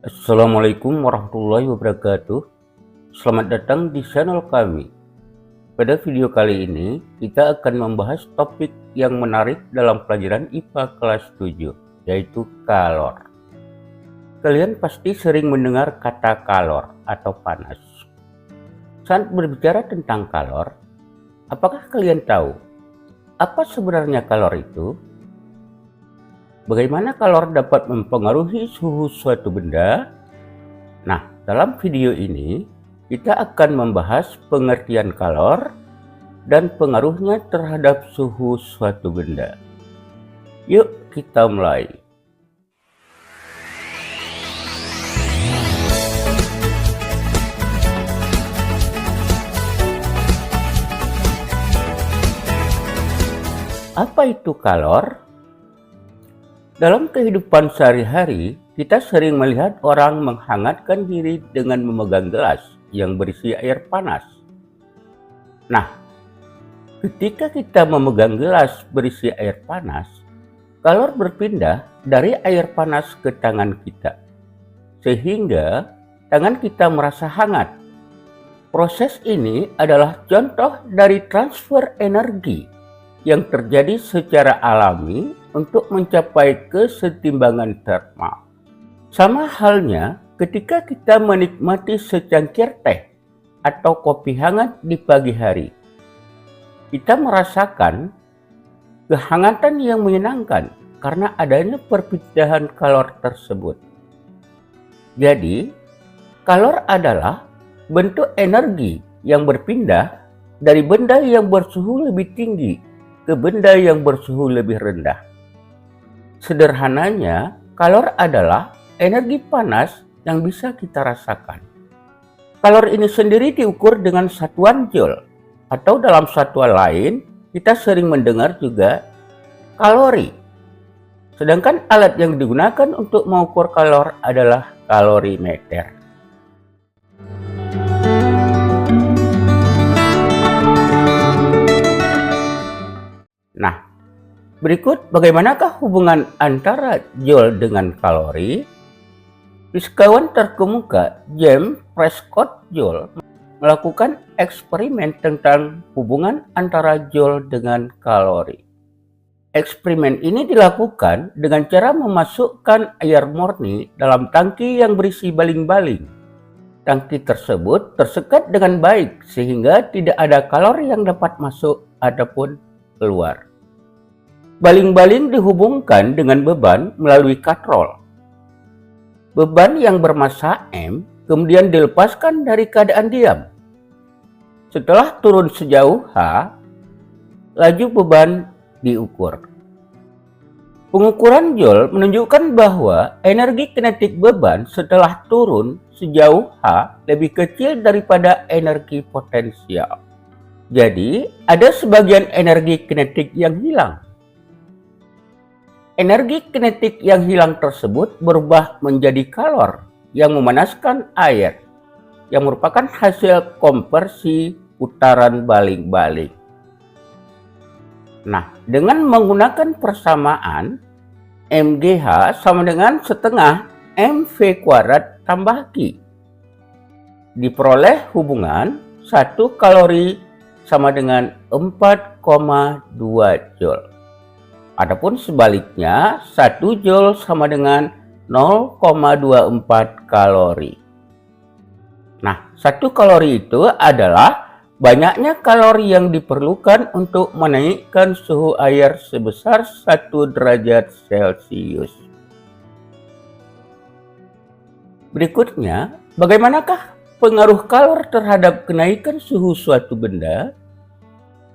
Assalamualaikum warahmatullahi wabarakatuh. Selamat datang di channel kami. Pada video kali ini, kita akan membahas topik yang menarik dalam pelajaran IPA kelas 7, yaitu kalor. Kalian pasti sering mendengar kata kalor atau panas. Saat berbicara tentang kalor, apakah kalian tahu apa sebenarnya kalor itu? Bagaimana kalor dapat mempengaruhi suhu suatu benda? Nah, dalam video ini kita akan membahas pengertian kalor dan pengaruhnya terhadap suhu suatu benda. Yuk kita mulai. Apa itu kalor? Dalam kehidupan sehari-hari, kita sering melihat orang menghangatkan diri dengan memegang gelas yang berisi air panas. Nah, ketika kita memegang gelas berisi air panas, kalor berpindah dari air panas ke tangan kita, sehingga tangan kita merasa hangat. Proses ini adalah contoh dari transfer energi yang terjadi secara alami untuk mencapai kesetimbangan termal. Sama halnya ketika kita menikmati secangkir teh atau kopi hangat di pagi hari. Kita merasakan kehangatan yang menyenangkan karena adanya perpindahan kalor tersebut. Jadi, kalor adalah bentuk energi yang berpindah dari benda yang bersuhu lebih tinggi ke benda yang bersuhu lebih rendah. Sederhananya, kalor adalah energi panas yang bisa kita rasakan. Kalor ini sendiri diukur dengan satuan joule, atau dalam satuan lain, kita sering mendengar juga kalori. Sedangkan alat yang digunakan untuk mengukur kalor adalah kalorimeter. Nah, berikut bagaimanakah hubungan antara joule dengan kalori? Fisikawan terkemuka James Prescott Joule melakukan eksperimen tentang hubungan antara joule dengan kalori. Eksperimen ini dilakukan dengan cara memasukkan air murni dalam tangki yang berisi baling-baling. Tangki tersebut tersekat dengan baik sehingga tidak ada kalori yang dapat masuk ataupun keluar. Baling-baling dihubungkan dengan beban melalui katrol. Beban yang bermassa M kemudian dilepaskan dari keadaan diam. Setelah turun sejauh H, laju beban diukur. Pengukuran joule menunjukkan bahwa energi kinetik beban setelah turun sejauh H lebih kecil daripada energi potensial. Jadi, ada sebagian energi kinetik yang hilang. Energi kinetik yang hilang tersebut berubah menjadi kalor yang memanaskan air, yang merupakan hasil konversi putaran baling-baling. Nah, dengan menggunakan persamaan, MGH sama dengan setengah MV kuadrat tambah Q. Diperoleh hubungan 1 kalori sama dengan 4,2 joule. Adapun sebaliknya, 1 joule sama dengan 0,24 kalori. Nah, 1 kalori itu adalah banyaknya kalori yang diperlukan untuk menaikkan suhu air sebesar 1 derajat Celcius. Berikutnya, bagaimanakah pengaruh kalor terhadap kenaikan suhu suatu benda?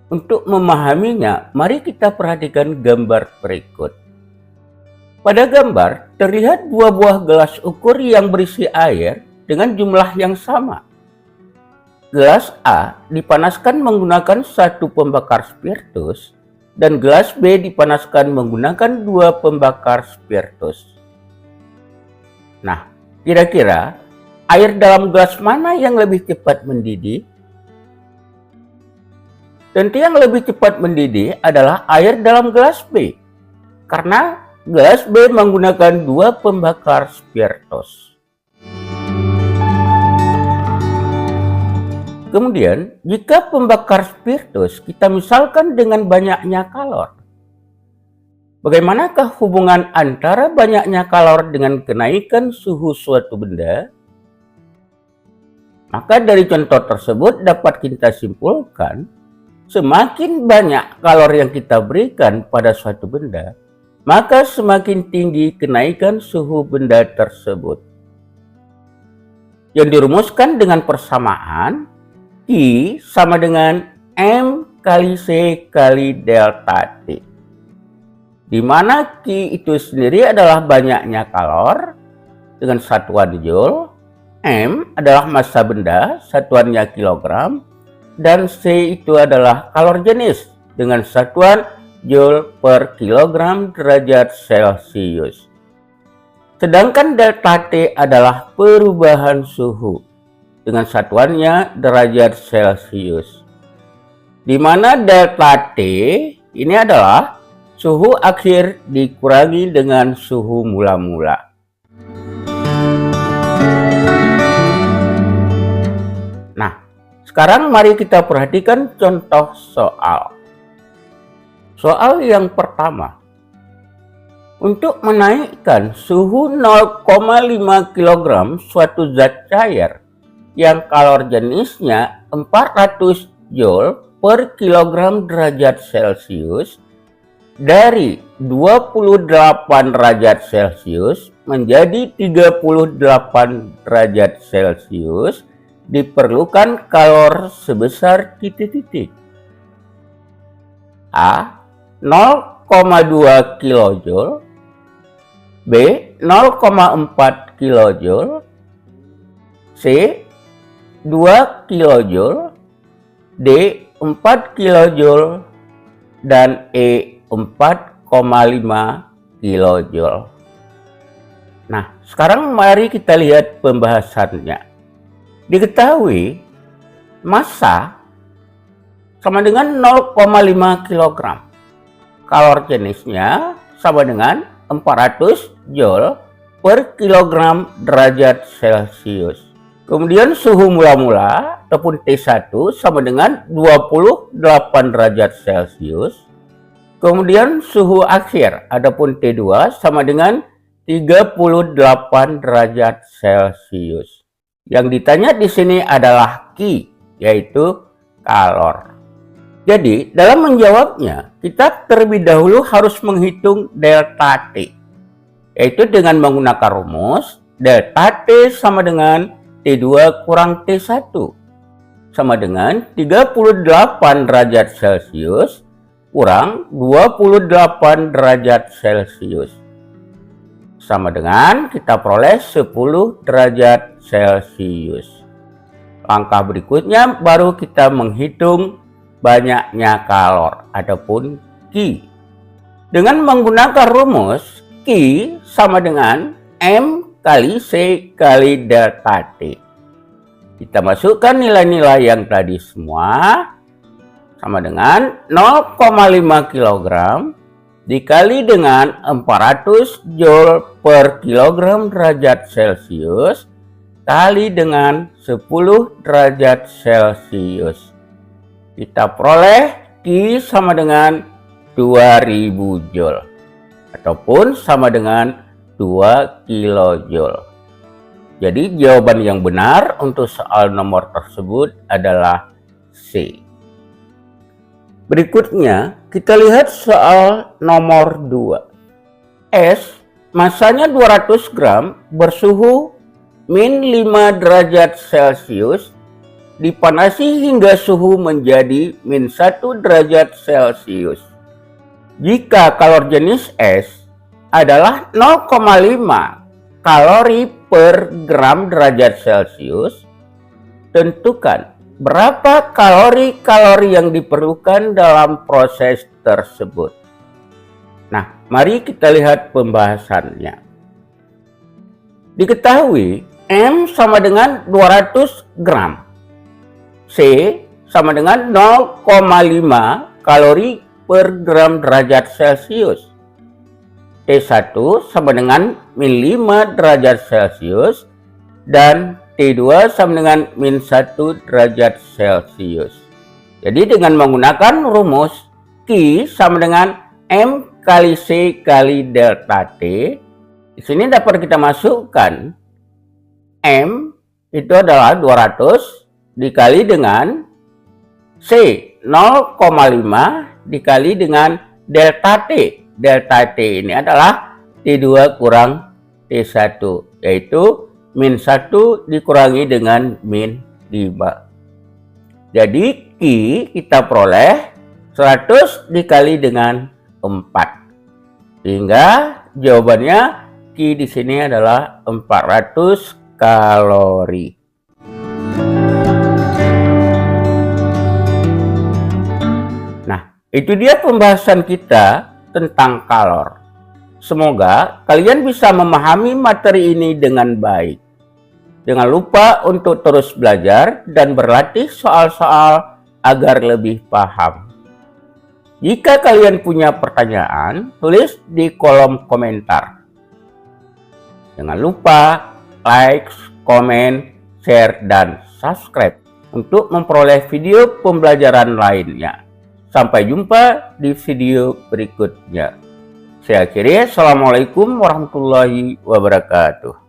Untuk memahaminya, mari kita perhatikan gambar berikut. Pada gambar, terlihat dua buah gelas ukur yang berisi air dengan jumlah yang sama. Gelas A dipanaskan menggunakan 1 pembakar spiritus dan gelas B dipanaskan menggunakan 2 pembakar spiritus. Nah, kira-kira air dalam gelas mana yang lebih cepat mendidih? Tentu yang lebih cepat mendidih adalah air dalam gelas B, karena gelas B menggunakan 2 pembakar spiritus. Kemudian, jika pembakar spiritus kita misalkan dengan banyaknya kalor, bagaimanakah hubungan antara banyaknya kalor dengan kenaikan suhu suatu benda? Maka dari contoh tersebut dapat kita simpulkan, semakin banyak kalor yang kita berikan pada suatu benda, maka semakin tinggi kenaikan suhu benda tersebut. Yang dirumuskan dengan persamaan Q sama dengan M kali C kali delta T. Di mana Q itu sendiri adalah banyaknya kalor dengan satuan Joule, M adalah massa benda, satuannya kilogram, dan C itu adalah kalor jenis dengan satuan Joule per kilogram derajat Celcius. Sedangkan delta T adalah perubahan suhu dengan satuannya derajat Celcius. Di mana delta T ini adalah suhu akhir dikurangi dengan suhu mula-mula. Nah, sekarang mari kita perhatikan contoh soal. Soal yang pertama. Untuk menaikkan suhu 0,5 kg suatu zat cair yang kalor jenisnya 400 Joule per kilogram derajat Celcius dari 28 derajat Celcius menjadi 38 derajat Celcius, diperlukan kalor sebesar titik-titik. A. 0,2 kJ, B. 0,4 kJ, C. 2 kJ, D. 4 kJ, dan E. 4,5 kJ. Nah, sekarang mari kita lihat pembahasannya. Diketahui massa sama dengan 0,5 kg. Kalor jenisnya sama dengan 400 Joule per kilogram derajat Celcius. Kemudian suhu mula-mula ataupun T1 sama dengan 28 derajat Celcius. Kemudian suhu akhir ataupun T2 sama dengan 38 derajat Celcius. Yang ditanya di sini adalah Q, yaitu kalor. Jadi, dalam menjawabnya, kita terlebih dahulu harus menghitung delta T, yaitu dengan menggunakan rumus delta T sama dengan T2 kurang T1, sama dengan 38 derajat Celcius kurang 28 derajat Celcius. Sama dengan kita peroleh 10 derajat Celcius. Langkah berikutnya baru kita menghitung banyaknya kalor ataupun Q. Dengan menggunakan rumus Q sama dengan M kali C kali delta T. Kita masukkan nilai-nilai yang tadi semua sama dengan 0,5 kg dikali dengan 400 Joule per kilogram derajat Celcius kali dengan 10 derajat Celcius. Kita peroleh Q sama dengan 2000 Joule ataupun sama dengan 2 kilojoule. Jadi jawaban yang benar untuk soal nomor tersebut adalah C. Berikutnya kita lihat soal nomor 2. Es masanya 200 gram bersuhu min 5 derajat Celcius dipanasi hingga suhu menjadi min 1 derajat Celcius. Jika kalor jenis es adalah 0,5 kalori per gram derajat Celcius, tentukan berapa kalori yang diperlukan dalam proses tersebut. Nah, mari kita lihat pembahasannya. Diketahui M sama dengan 200 gram, C sama dengan 0,5 kalori per gram derajat Celcius, T1 sama dengan min 5 derajat Celcius, dan T2 sama dengan min 1 derajat Celcius. Jadi dengan menggunakan rumus Q sama dengan M kali C kali delta T, di sini dapat kita masukkan M itu adalah 200 dikali dengan C 0,5 dikali dengan delta T. Delta T ini adalah T2 kurang T1, yaitu min 1 dikurangi dengan min 5. Jadi Q kita peroleh 100 dikali dengan 4. Sehingga jawabannya Q di sini adalah 400 kalori. Nah, itu dia pembahasan kita tentang kalor. Semoga kalian bisa memahami materi ini dengan baik. Jangan lupa untuk terus belajar dan berlatih soal-soal agar lebih paham. Jika kalian punya pertanyaan, tulis di kolom komentar. Jangan lupa like, komen, share, dan subscribe untuk memperoleh video pembelajaran lainnya. Sampai jumpa di video berikutnya. Saya akhiri, Assalamualaikum warahmatullahi wabarakatuh.